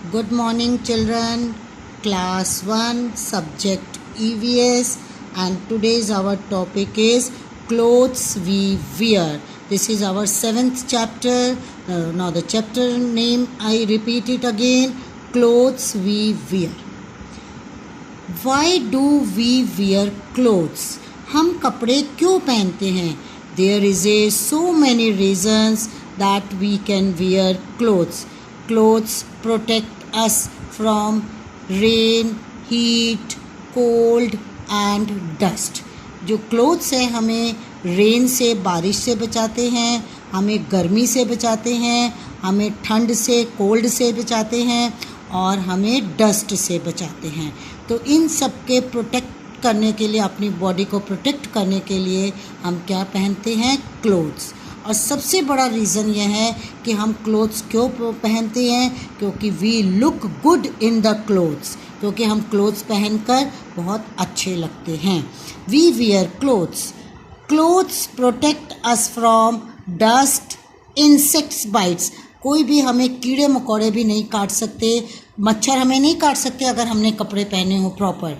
Good morning, children. Class 1, subject EVS, and today's our topic is clothes we wear. This is our 7th chapter. Now the chapter name, I repeat it again, clothes we wear. Why do we wear clothes? हम कपड़े क्यों पहनते हैं? There is so many reasons that we can wear clothes. Clothes protect us from rain, heat, cold and dust. जो clothes हैं हमें rain से, बारिश से बचाते हैं, हमें गर्मी से बचाते हैं, हमें ठंड से, कोल्ड से बचाते हैं और हमें डस्ट से बचाते हैं. तो इन सब के प्रोटेक्ट करने के लिए, अपनी बॉडी को प्रोटेक्ट करने के लिए हम क्या पहनते हैं? क्लोथ्स. और सबसे बड़ा रीज़न यह है कि हम क्लोथ्स क्यों पहनते हैं? क्योंकि we look good in the clothes, क्योंकि हम क्लोथ्स पहनकर बहुत अच्छे लगते हैं. We wear clothes. Clothes protect us from dust, insects bites. कोई भी हमें कीड़े मकोड़े भी नहीं काट सकते, मच्छर हमें नहीं काट सकते अगर हमने कपड़े पहने हो proper.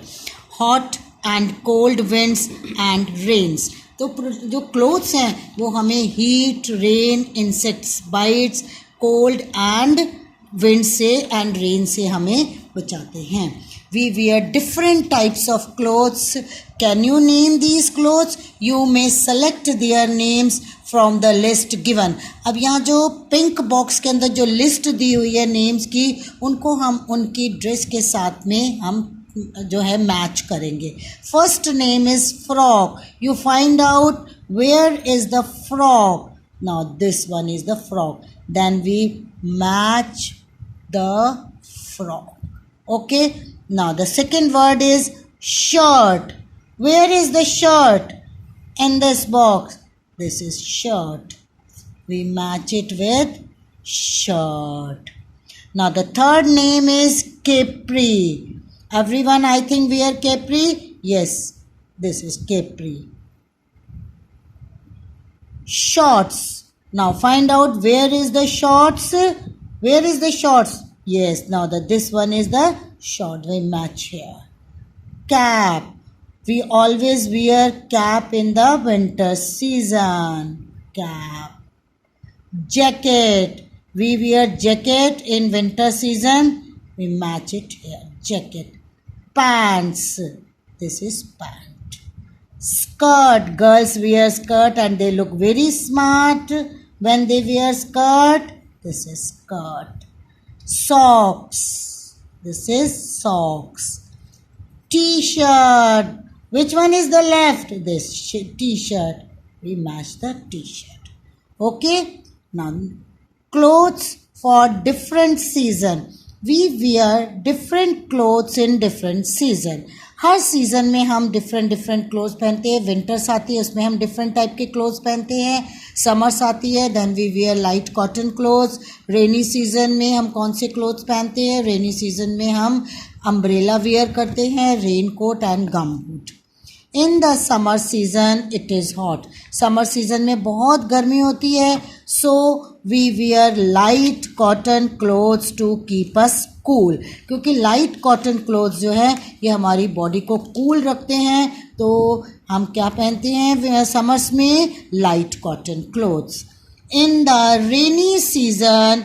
Hot and cold winds and rains. तो जो क्लोथ्स हैं वो हमें heat, rain, insects bites, cold and wind से एंड रेन से हमें बचाते हैं. We wear different types of clothes. Can you name these clothes? You may select their names from the list given. अब यहाँ जो पिंक बॉक्स के अंदर जो लिस्ट दी हुई है नेम्स की, उनको हम उनकी ड्रेस के साथ में हम जो है मैच करेंगे. First name is frock. You find out where is the frock. Now this one is the frock. Then we match the frock. Okay. Now the second word is shirt. Where is the shirt? In this box. This is shirt. We match it with shirt. Now the third name is capri. Everyone, I think, wear capri. Yes, this is capri. Shorts. Now find out where is the shorts. Where is the shorts? Yes, now this one is the short. We match here. Cap. We always wear cap in the winter season. Cap. Jacket. We wear jacket in winter season. We match it here. Jacket. Pants. This is pant. Skirt. Girls wear skirt and they look very smart when they wear skirt. This is skirt. Socks. This is socks. T-shirt. Which one is the left? This T-shirt. We match the T-shirt. Okay. Now, clothes for different season. We wear different clothes in different season. Her season में हम different clothes पहनते हैं. Winters आती है, उसमें हम different type के clothes पहनते हैं. समर्स आती है, then we wear light cotton clothes. Rainy season में हम कौन से क्लोथ्स पहनते हैं? रेनी सीज़न में हम अम्ब्रेला वेयर करते हैं, rain coat and gum boot. In the summer season it is hot. Summer season में बहुत गर्मी होती है. So we wear light cotton clothes to keep us cool. क्योंकि लाइट कॉटन क्लोथ्स जो है ये हमारी बॉडी को कूल रखते हैं. तो हम क्या पहनते हैं समर्स में? Light cotton clothes. In the rainy season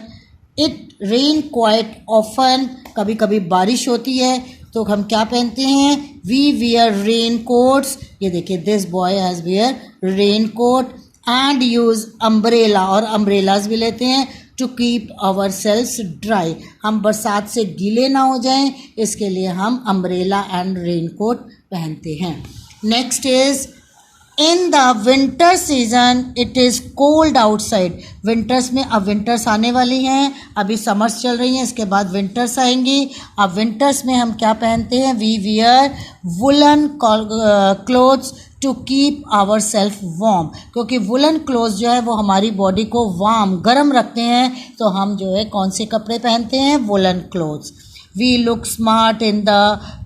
it rain quite often. कभी कभी बारिश होती है तो हम क्या पहनते हैं? We wear rain coats. ये देखिए, this boy has wear rain coat and use umbrella. और अम्ब्रेलाज भी लेते हैं to keep ourselves dry. हम बरसात से गीले ना हो जाएं, इसके लिए हम अम्ब्रेला एंड रेन कोट पहनते हैं. Next is in the winter season it is cold outside. Winters में, अब विंटर्स आने वाली हैं, अभी समर्स चल रही हैं, इसके बाद विंटर्स आएंगी. अब विंटर्स में हम क्या पहनते हैं? We wear woollen clothes to keep ourselves warm. क्योंकि वुलन क्लोथ्स जो है वो हमारी बॉडी को वार्म, गर्म रखते हैं. तो हम जो है कौन से कपड़े पहनते हैं? Woollen clothes. We look smart in the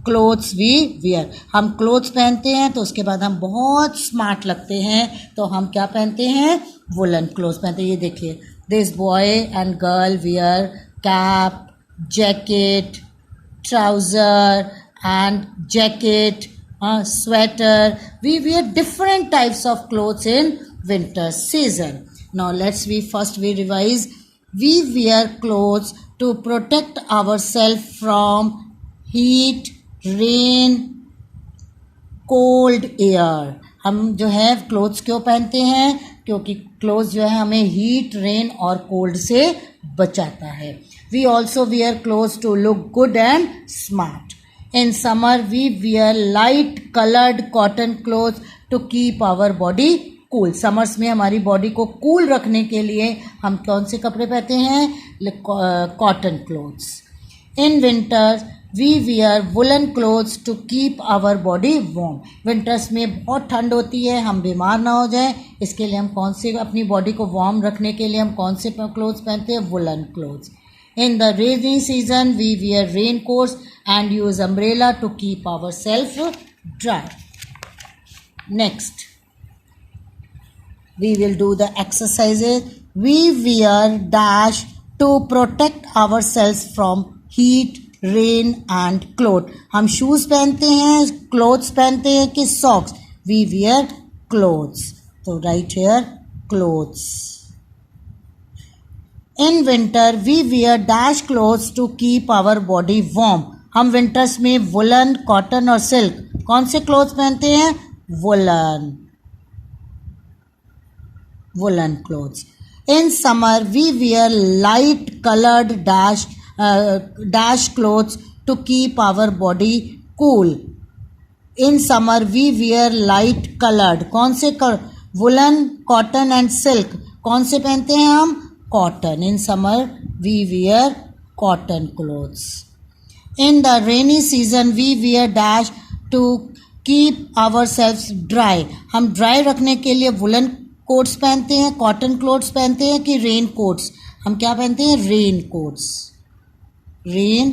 clothes we wear. हम क्लोथ्स पहनते हैं तो उसके बाद हम बहुत स्मार्ट लगते हैं. तो हम क्या पहनते हैं? वुलन क्लोथ्स पहनते हैं. ये देखिए, this boy and girl wear cap, jacket, trouser and jacket, sweater. We wear different types of clothes in winter season. Now let's first revise. We wear clothes to protect ourselves from heat, rain, cold air. हम जो है clothes क्यों पहनते हैं? क्योंकि clothes जो है हमें हीट, रेन और कोल्ड से बचाता है. We also wear clothes to look good and smart. In summer we wear light coloured cotton clothes to keep our body cool. Summers में हमारी बॉडी को कूल रखने के लिए हम कौन से कपड़े पहनते हैं? Cotton clothes. In winters we wear woollen clothes to keep our body warm. Winters में बहुत ठंड होती है, हम बीमार ना हो जाएं, इसके लिए हम कौन से अपनी बॉडी को वार्म रखने के लिए हम कौन से क्लोथ्स पहनते हैं? Woollen clothes. In the rainy season we wear rain coats and use umbrella to keep ourselves dry. Next we will do the exercises. We wear dash to protect ourselves from heat, rain and cloth. हम shoes पहनते हैं, clothes पहनते हैं कि socks? We wear clothes. So write here clothes. In winter we wear dash clothes to keep our body warm. हम winters में woolen, cotton और silk कौन से clothes पहनते हैं? woolen clothes. In summer we wear light colored dash clothes to keep our body cool. In summer we wear light colored कौन से woolen, cotton and silk कौन से पहनते हैं हम? cotton. In summer we wear cotton clothes. In the rainy season we wear dash to keep ourselves dry. हम dry रखने के लिए woolen कोट्स पहनते हैं, कॉटन क्लोथ्स पहनते हैं कि रेन कोट्स? हम क्या पहनते हैं? Rain coats. Rain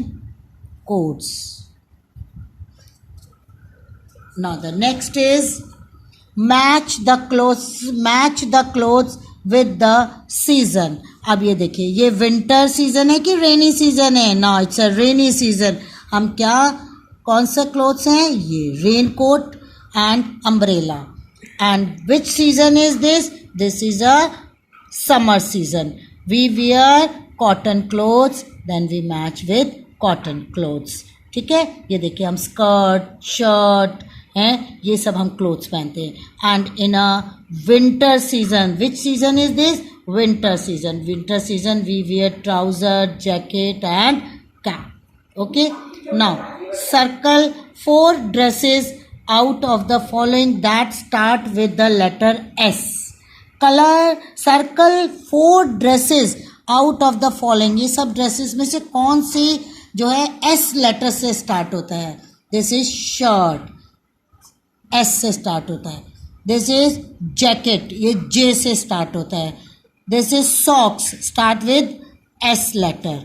coats. Now the next is match the clothes with the season. अब ये देखिए, ये विंटर सीजन है कि रेनी सीजन है? Now it's a rainy season. हम कौन सा क्लोथ्स हैं? ये rain coat and umbrella. And which season is this? This is a summer season. We wear cotton clothes, then we match with cotton clothes. ठीक है, ये देखिए हम स्कर्ट, शर्ट हैं, ये सब हम क्लोथ्स पहनते हैं. And in a winter season, which season is this? Winter season. Winter season we wear trouser, jacket and cap. Okay. Now circle 4 dresses out of the following that start with the letter S. Circle 4 dresses out of the following. ये सब dresses में से कौन सी जो है S letter से start होता है? दिस इज शर्ट, S से स्टार्ट होता है. दिस इज जैकेट, ये J से स्टार्ट होता है. This is socks, start with S letter.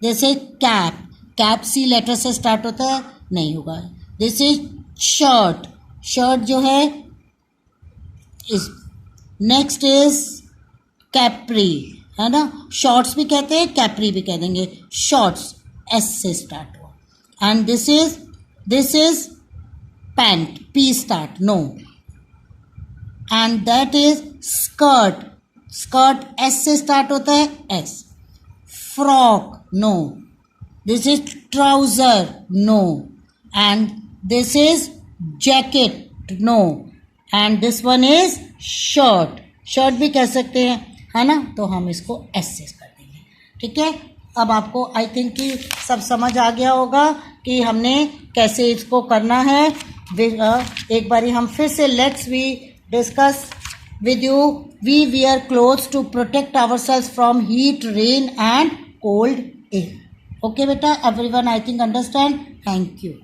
This is cap C letter से स्टार्ट होता है? नहीं होगा. दिस इज शर्ट जो है इस. नेक्स्ट इज कैप्री, है ना? शॉर्ट्स भी कहते हैं, कैप्री भी कह देंगे. शॉर्ट्स S से स्टार्ट हुआ. And this is pant, P start, no. And that is skirt S से स्टार्ट होता है, S. Frock, no. This is trouser, no. And this is jacket, no. and this one is shirt भी कह सकते हैं, है ना? तो हम इसको S से कर देंगे. ठीक है, अब आपको आई थिंक कि सब समझ आ गया होगा कि हमने कैसे इसको करना है. एक बारी हम फिर से let's we discuss with you. We wear clothes to protect ourselves from heat, rain and cold air. Okay beta, everyone I think understand. Thank you.